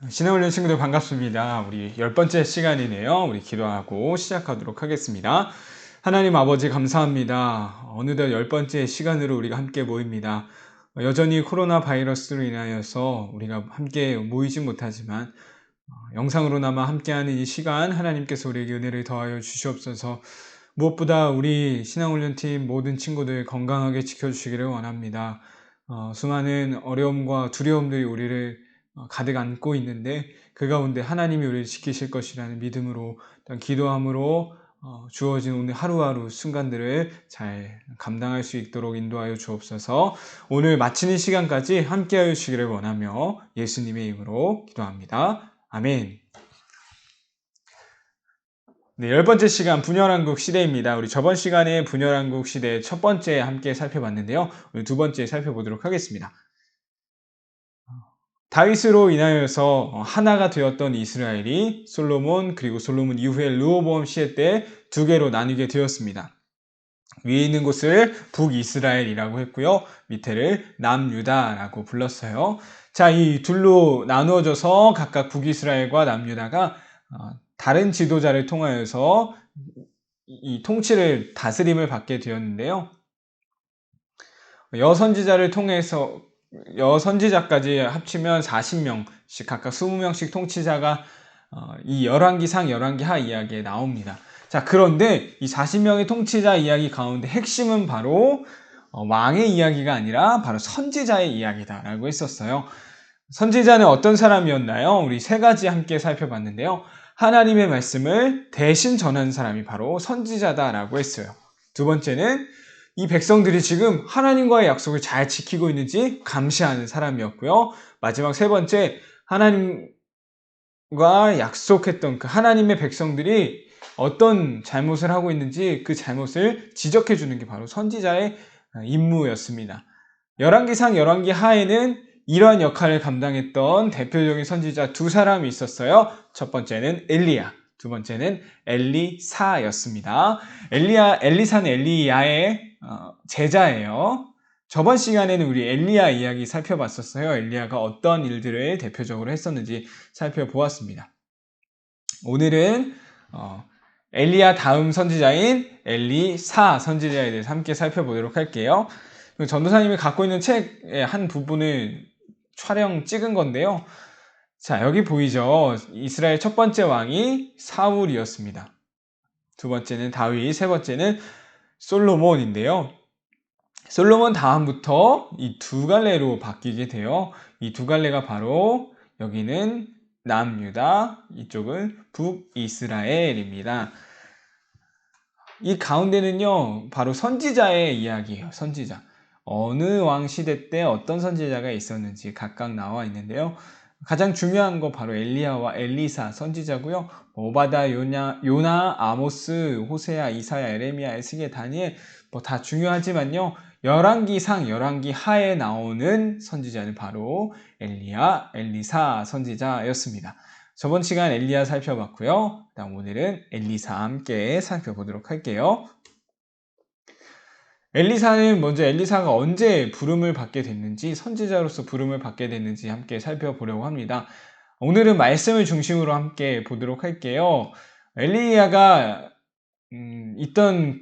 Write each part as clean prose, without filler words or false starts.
신앙훈련 친구들 반갑습니다. 우리 10번째 시간이네요. 우리 기도하고 시작하도록 하겠습니다. 하나님 아버지 감사합니다. 어느덧 10번째 시간으로 우리가 함께 모입니다. 여전히 코로나 바이러스로 인하여서 우리가 함께 모이지 못하지만 영상으로나마 함께하는 이 시간 하나님께서 우리에게 은혜를 더하여 주시옵소서. 무엇보다 우리 신앙훈련팀 모든 친구들 건강하게 지켜주시기를 원합니다. 수많은 어려움과 두려움들이 우리를 가득 안고 있는데 그 가운데 하나님이 우리를 지키실 것이라는 믿음으로 기도함으로 주어진 오늘 하루하루 순간들을 잘 감당할 수 있도록 인도하여 주옵소서. 오늘 마치는 시간까지 함께하여 주시기를 원하며 예수님의 이름으로 기도합니다. 아멘. 네, 10번째 시간 분열왕국 시대입니다. 우리 저번 시간에 분열왕국 시대 첫 번째 함께 살펴봤는데요. 오늘 두 번째 살펴보도록 하겠습니다. 다윗으로 인하여서 하나가 되었던 이스라엘이 솔로몬 그리고 솔로몬 이후에 르호보암 시대 때 두 개로 나뉘게 되었습니다. 위에 있는 곳을 북이스라엘이라고 했고요. 밑에를 남유다라고 불렀어요. 자, 이 둘로 나누어져서 각각 북이스라엘과 남유다가 다른 지도자를 통하여서 이 통치를 다스림을 받게 되었는데요. 여선지자를 통해서 여선지자까지 합치면 40명씩 각각 20명씩 통치자가 이 열왕기상 열왕기하 이야기에 나옵니다. 자, 그런데 이 40명의 통치자 이야기 가운데 핵심은 바로 왕의 이야기가 아니라 바로 선지자의 이야기다라고 했었어요. 선지자는 어떤 사람이었나요? 우리 세 가지 함께 살펴봤는데요. 하나님의 말씀을 대신 전하는 사람이 바로 선지자다라고 했어요. 두 번째는 이 백성들이 지금 하나님과의 약속을 잘 지키고 있는지 감시하는 사람이었고요. 마지막 세 번째, 하나님과 약속했던 그 하나님의 백성들이 어떤 잘못을 하고 있는지 그 잘못을 지적해 주는 게 바로 선지자의 임무였습니다. 열왕기상 열왕기하에는 이러한 역할을 감당했던 대표적인 선지자 두 사람이 있었어요. 첫 번째는 엘리야, 두 번째는 엘리사였습니다. 엘리사는 엘리야의 제자예요. 저번 시간에는 우리 엘리야 이야기 살펴봤었어요. 엘리야가 어떤 일들을 대표적으로 했었는지 살펴보았습니다. 오늘은 엘리야 다음 선지자인 엘리사 선지자에 대해서 함께 살펴보도록 할게요. 전도사님이 갖고 있는 책의 한 부분을 찍은 건데요. 자, 여기 보이죠? 이스라엘 첫 번째 왕이 사울이었습니다. 두 번째는 다윗, 세 번째는 솔로몬인데요. 솔로몬 다음부터 이 두 갈래로 바뀌게 돼요. 이 두 갈래가 바로 여기는 남유다, 이쪽은 북이스라엘입니다. 이 가운데는요, 바로 선지자의 이야기예요. 선지자. 어느 왕 시대 때 어떤 선지자가 있었는지 각각 나와 있는데요. 가장 중요한 거 바로 엘리야와 엘리사 선지자고요. 오바다, 요나, 아모스, 호세야, 이사야, 에레미야, 에스겔, 다니엘 뭐 다 중요하지만요. 열왕기상, 열왕기하에 나오는 선지자는 바로 엘리야, 엘리사 선지자였습니다. 저번 시간 엘리야 살펴봤고요. 그다음 오늘은 엘리사 함께 살펴보도록 할게요. 엘리사는 먼저 엘리사가 언제 부름을 받게 됐는지, 선지자로서 부름을 받게 됐는지 함께 살펴보려고 합니다. 오늘은 말씀을 중심으로 함께 보도록 할게요. 엘리야가 있던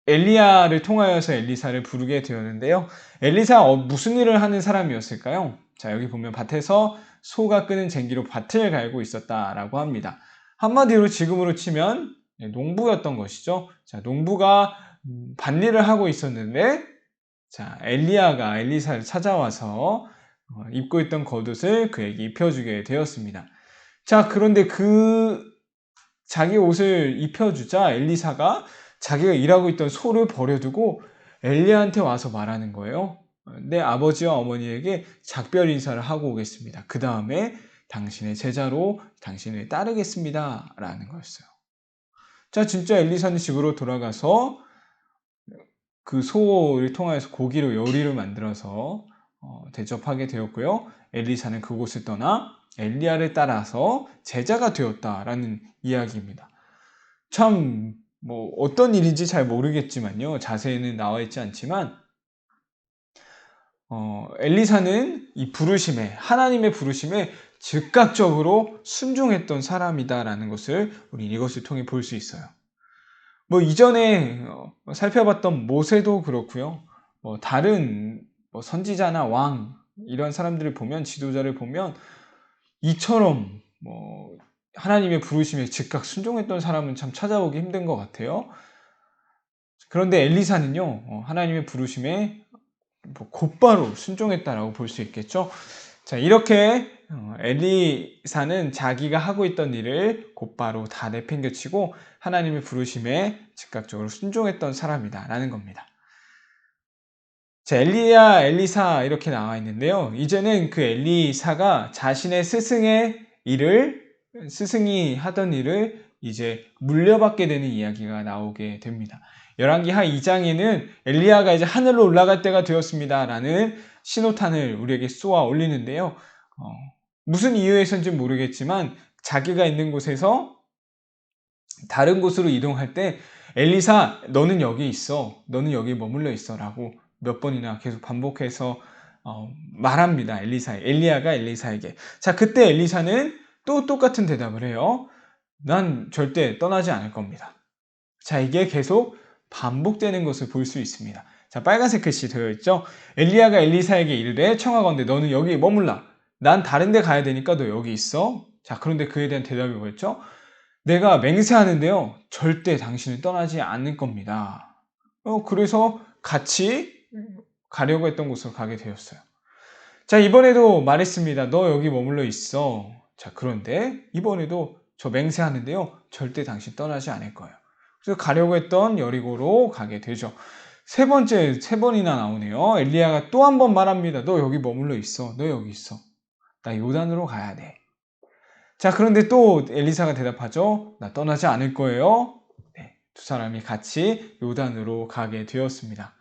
엘리야를 통하여서 엘리사를 부르게 되었는데요. 엘리사가 무슨 일을 하는 사람이었을까요? 자, 여기 보면 밭에서 소가 끄는 쟁기로 밭을 갈고 있었다라고 합니다. 한마디로 지금으로 치면 농부였던 것이죠. 자, 농부가 밭일을 하고 있었는데, 자, 엘리야가 엘리사를 찾아와서 입고 있던 겉옷을 그에게 입혀주게 되었습니다. 자, 그런데 자기 옷을 입혀주자 엘리사가 자기가 일하고 있던 소를 버려두고 엘리야한테 와서 말하는 거예요. 내 아버지와 어머니에게 작별 인사를 하고 오겠습니다. 그 다음에 당신의 제자로 당신을 따르겠습니다. 라는 거였어요. 자, 진짜 엘리사는 집으로 돌아가서 그 소를 통해서 고기로 요리를 만들어서 대접하게 되었고요. 엘리사는 그곳을 떠나 엘리야를 따라서 제자가 되었다라는 이야기입니다. 참 어떤 일인지 잘 모르겠지만요. 자세히는 나와 있지 않지만 엘리사는 이 부르심에, 하나님의 부르심에 즉각적으로 순종했던 사람이다라는 것을 우리 이것을 통해 볼 수 있어요. 뭐 이전에 살펴봤던 모세도 그렇고요. 다른 선지자나 왕 이런 사람들을 보면, 지도자를 보면 이처럼 하나님의 부르심에 즉각 순종했던 사람은 참 찾아보기 힘든 것 같아요. 그런데 엘리사는요, 하나님의 부르심에 곧바로 순종했다라고 볼 수 있겠죠. 자, 이렇게 엘리사는 자기가 하고 있던 일을 곧바로 다 내팽개치고 하나님의 부르심에 즉각적으로 순종했던 사람이다라는 겁니다. 자, 엘리야, 엘리사 이렇게 나와 있는데요. 이제는 그 엘리사가 자신의 스승이 하던 일을 이제 물려받게 되는 이야기가 나오게 됩니다. 열왕기하 2장에는 엘리야가 이제 하늘로 올라갈 때가 되었습니다라는 신호탄을 우리에게 쏘아 올리는데요. 무슨 이유에서인지 모르겠지만 자기가 있는 곳에서 다른 곳으로 이동할 때 엘리사, 너는 여기 있어, 너는 여기 머물러 있어라고 몇 번이나 계속 반복해서 말합니다. 엘리야가 엘리사에게. 자, 그때 엘리사는 또 똑같은 대답을 해요. 난 절대 떠나지 않을 겁니다. 자, 이게 계속 반복되는 것을 볼 수 있습니다. 자, 빨간색 글씨 되어 있죠? 엘리야가 엘리사에게 이르되 청하건대 너는 여기 머물라. 난 다른 데 가야 되니까 너 여기 있어. 자, 그런데 그에 대한 대답이 뭐였죠? 내가 맹세하는데요, 절대 당신을 떠나지 않을 겁니다. 그래서 같이 가려고 했던 곳으로 가게 되었어요. 자, 이번에도 말했습니다. 너 여기 머물러 있어. 자, 그런데 이번에도 저 맹세하는데요, 절대 당신 떠나지 않을 거예요. 그래서 가려고 했던 여리고로 가게 되죠. 세 번이나 나오네요. 엘리야가 또 한 번 말합니다. 너 여기 머물러 있어. 너 여기 있어. 나 요단으로 가야 돼. 자, 그런데 또 엘리사가 대답하죠. 나 떠나지 않을 거예요. 네, 두 사람이 같이 요단으로 가게 되었습니다.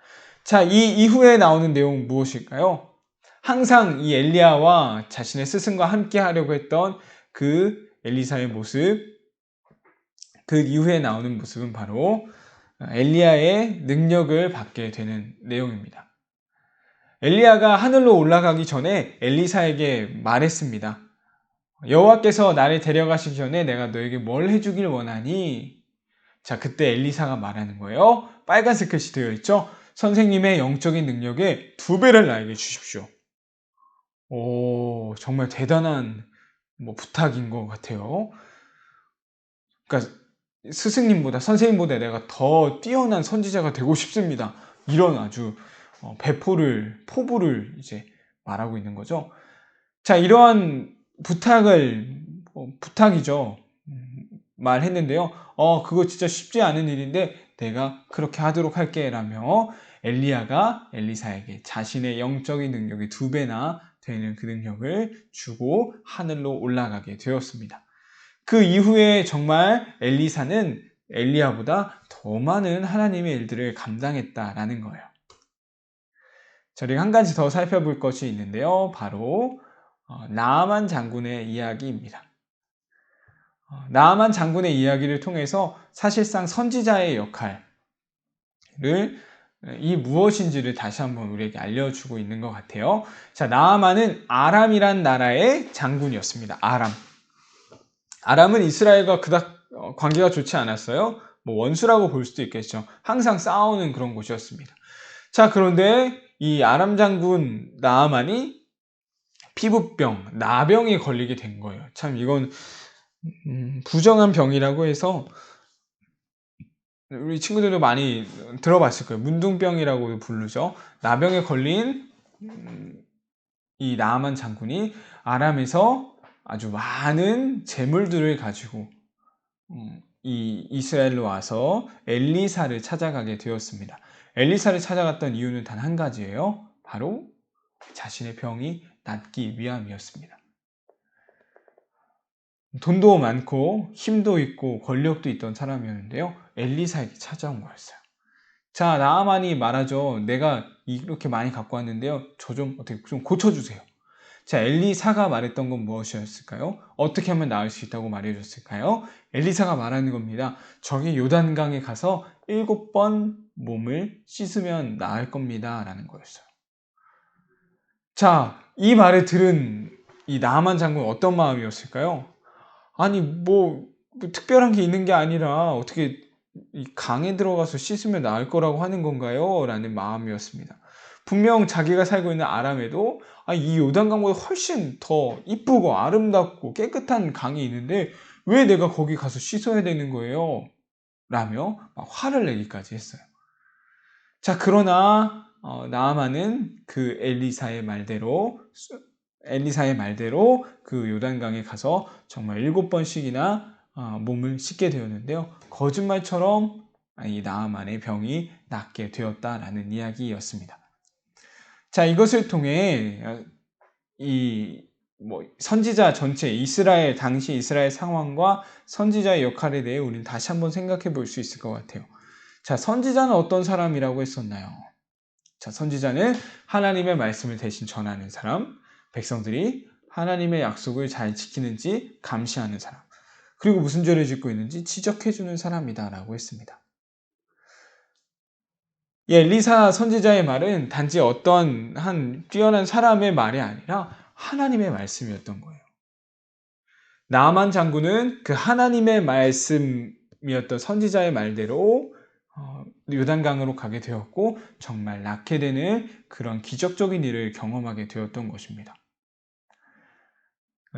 자, 이 이후에 나오는 내용은 무엇일까요? 항상 이 엘리야와 자신의 스승과 함께 하려고 했던 그 엘리사의 모습, 그 이후에 나오는 모습은 바로 엘리야의 능력을 받게 되는 내용입니다. 엘리야가 하늘로 올라가기 전에 엘리사에게 말했습니다. 여호와께서 나를 데려가시기 전에 내가 너에게 뭘 해주길 원하니? 자, 그때 엘리사가 말하는 거예요. 빨간색 글씨 되어 있죠? 선생님의 영적인 능력의 2배를 나에게 주십시오. 오, 정말 대단한 부탁인 것 같아요. 그러니까 스승님보다, 선생님보다 내가 더 뛰어난 선지자가 되고 싶습니다. 이런 아주 포부를 이제 말하고 있는 거죠. 자, 이러한 부탁이죠. 말했는데요. 그거 진짜 쉽지 않은 일인데 내가 그렇게 하도록 할게 라며 엘리야가 엘리사에게 자신의 영적인 능력이 2배나 되는 그 능력을 주고 하늘로 올라가게 되었습니다. 그 이후에 정말 엘리사는 엘리야보다 더 많은 하나님의 일들을 감당했다라는 거예요. 저희가 한 가지 더 살펴볼 것이 있는데요. 바로 나아만 장군의 이야기입니다. 나아만 장군의 이야기를 통해서 사실상 선지자의 역할을 이 무엇인지를 다시 한번 우리에게 알려주고 있는 것 같아요. 자, 나아만은 아람이란 나라의 장군이었습니다. 아람은 이스라엘과 그닥 관계가 좋지 않았어요. 원수라고 볼 수도 있겠죠. 항상 싸우는 그런 곳이었습니다. 자, 그런데 이 아람 장군 나아만이 피부병, 나병에 걸리게 된 거예요. 참 이건 부정한 병이라고 해서 우리 친구들도 많이 들어봤을 거예요. 문둥병이라고도 부르죠. 나병에 걸린 이 나아만 장군이 아람에서 아주 많은 재물들을 가지고 이 이스라엘로 와서 엘리사를 찾아가게 되었습니다. 엘리사를 찾아갔던 이유는 단 한 가지예요. 바로 자신의 병이 낫기 위함이었습니다. 돈도 많고 힘도 있고 권력도 있던 사람이었는데요. 엘리사에게 찾아온 거였어요. 자, 나아만이 말하죠. 내가 이렇게 많이 갖고 왔는데요. 저 좀 어떻게 좀 고쳐주세요. 자, 엘리사가 말했던 건 무엇이었을까요? 어떻게 하면 나을 수 있다고 말해줬을까요? 엘리사가 말하는 겁니다. 저기 요단강에 가서 7번 몸을 씻으면 나을 겁니다. 라는 거였어요. 자, 이 말을 들은 이 나아만 장군은 어떤 마음이었을까요? 아니, 뭐 특별한 게 있는 게 아니라 어떻게 이 강에 들어가서 씻으면 나을 거라고 하는 건가요? 라는 마음이었습니다. 분명 자기가 살고 있는 아람에도 이 요단강보다 훨씬 더 이쁘고 아름답고 깨끗한 강이 있는데 왜 내가 거기 가서 씻어야 되는 거예요? 라며 막 화를 내기까지 했어요. 자, 그러나 나아만은 그 엘리사의 말대로 그 요단강에 가서 정말 7번씩이나 몸을 씻게 되었는데요. 거짓말처럼 이 나아만의 병이 낫게 되었다라는 이야기였습니다. 자, 이것을 통해 선지자 전체 당시 이스라엘 상황과 선지자의 역할에 대해 우리는 다시 한번 생각해 볼 수 있을 것 같아요. 자, 선지자는 어떤 사람이라고 했었나요? 자, 선지자는 하나님의 말씀을 대신 전하는 사람, 백성들이 하나님의 약속을 잘 지키는지 감시하는 사람, 그리고 무슨 죄를 짓고 있는지 지적해주는 사람이다라고 했습니다. 이 엘리사 선지자의 말은 단지 어떤 한 뛰어난 사람의 말이 아니라 하나님의 말씀이었던 거예요. 나아만 장군은 그 하나님의 말씀이었던 선지자의 말대로 요단강으로 가게 되었고 정말 낫게 되는 그런 기적적인 일을 경험하게 되었던 것입니다.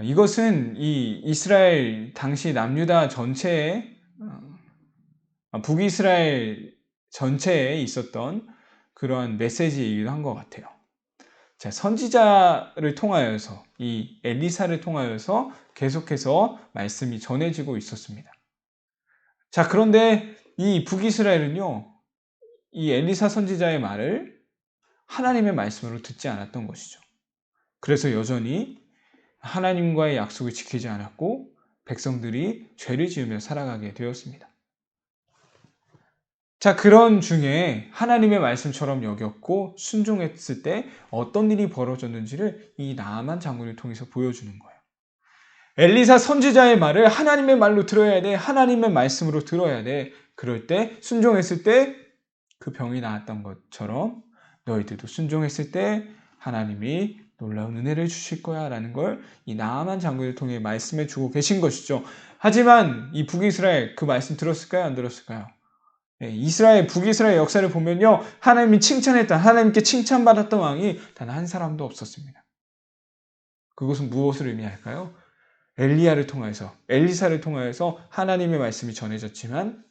이것은 이 이스라엘 당시 남유다 전체에 북이스라엘 전체에 있었던 그런 메시지이기도 한 것 같아요. 자, 선지자를 통하여서 이 엘리사를 통하여서 계속해서 말씀이 전해지고 있었습니다. 자, 그런데 이 북이스라엘은요, 이 엘리사 선지자의 말을 하나님의 말씀으로 듣지 않았던 것이죠. 그래서 여전히 하나님과의 약속을 지키지 않았고 백성들이 죄를 지으며 살아가게 되었습니다. 자, 그런 중에 하나님의 말씀처럼 여겼고 순종했을 때 어떤 일이 벌어졌는지를 이 나아만 장군을 통해서 보여주는 거예요. 엘리사 선지자의 말을 하나님의 말로 들어야 돼. 하나님의 말씀으로 들어야 돼. 그럴 때 순종했을 때 그 병이 나았던 것처럼 너희들도 순종했을 때 하나님이 놀라운 은혜를 주실 거야 라는 걸 이 나아만 장군을 통해 말씀해 주고 계신 것이죠. 하지만 이 북이스라엘 그 말씀 들었을까요? 안 들었을까요? 북이스라엘 역사를 보면요. 하나님이 하나님께 칭찬받았던 왕이 단 한 사람도 없었습니다. 그것은 무엇을 의미할까요? 엘리사를 통하여서 하나님의 말씀이 전해졌지만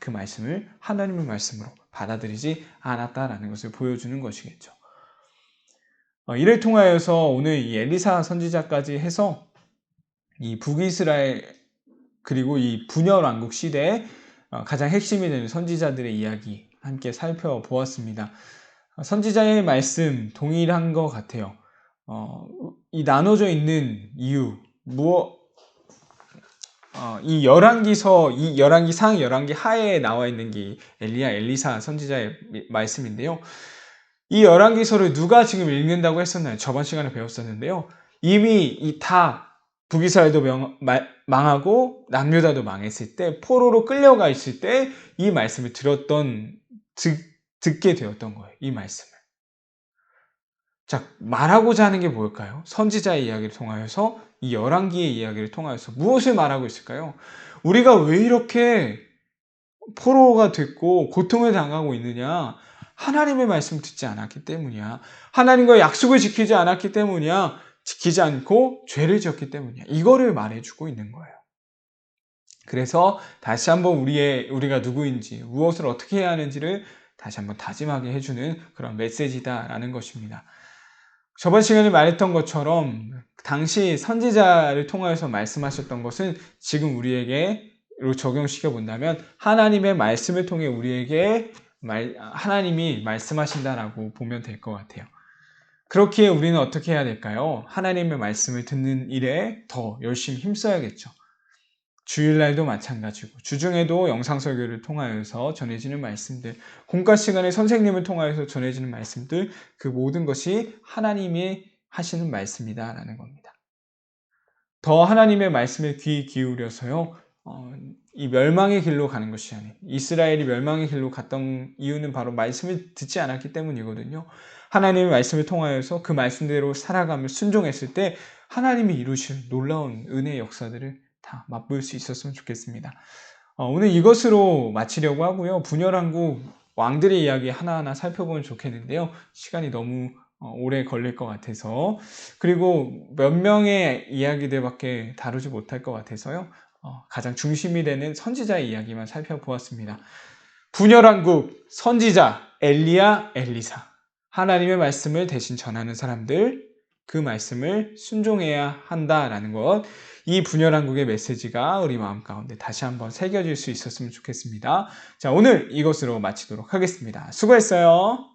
그 말씀을 하나님의 말씀으로 받아들이지 않았다라는 것을 보여주는 것이겠죠. 이를 통하여서 오늘 이 엘리사 선지자까지 해서 이 북이스라엘 그리고 이 분열 왕국 시대에 가장 핵심이 되는 선지자들의 이야기 함께 살펴보았습니다. 선지자의 말씀 동일한 것 같아요. 이 나눠져 있는 이유, 이 열왕기상, 열왕기 하에 나와 있는 게 엘리사 선지자의 말씀인데요. 이 열왕기서를 누가 지금 읽는다고 했었나요? 저번 시간에 배웠었는데요. 이미 북이스라엘도 망하고 남유다도 망했을 때 포로로 끌려가 있을 때 이 말씀을 듣게 되었던 거예요. 이 말씀을. 자, 말하고자 하는 게 뭘까요? 선지자의 이야기를 통하여서 이 열왕기의 이야기를 통하여서 무엇을 말하고 있을까요? 우리가 왜 이렇게 포로가 됐고 고통을 당하고 있느냐? 하나님의 말씀을 듣지 않았기 때문이야. 하나님과 약속을 지키지 않았기 때문이야. 지키지 않고 죄를 지었기 때문이야. 이거를 말해주고 있는 거예요. 그래서 다시 한번 우리가 누구인지, 무엇을 어떻게 해야 하는지를 다시 한번 다짐하게 해주는 그런 메시지다라는 것입니다. 저번 시간에 말했던 것처럼 당시 선지자를 통하여서 말씀하셨던 것은 지금 우리에게로 적용시켜 본다면 하나님의 말씀을 통해 우리에게 하나님이 말씀하신다라고 보면 될 것 같아요. 그렇기에 우리는 어떻게 해야 될까요? 하나님의 말씀을 듣는 일에 더 열심히 힘써야겠죠. 주일날도 마찬가지고 주중에도 영상설교를 통하여서 전해지는 말씀들, 공과 시간에 선생님을 통하여서 전해지는 말씀들, 그 모든 것이 하나님이 하시는 말씀이다라는 겁니다. 더 하나님의 말씀에 귀 기울여서요. 이 멸망의 길로 가는 것이 아닌 이스라엘이 멸망의 길로 갔던 이유는 바로 말씀을 듣지 않았기 때문이거든요. 하나님의 말씀을 통하여서 그 말씀대로 살아가며 순종했을 때 하나님이 이루실 놀라운 은혜의 역사들을 다 맛볼 수 있었으면 좋겠습니다. 오늘 이것으로 마치려고 하고요. 분열왕국 왕들의 이야기 하나하나 살펴보면 좋겠는데요. 시간이 너무 오래 걸릴 것 같아서, 그리고 몇 명의 이야기들밖에 다루지 못할 것 같아서요. 가장 중심이 되는 선지자의 이야기만 살펴보았습니다. 분열왕국 선지자 엘리야, 엘리사, 하나님의 말씀을 대신 전하는 사람들, 그 말씀을 순종해야 한다라는 것, 이 분열왕국의 메시지가 우리 마음 가운데 다시 한번 새겨질 수 있었으면 좋겠습니다. 자, 오늘 이것으로 마치도록 하겠습니다. 수고했어요.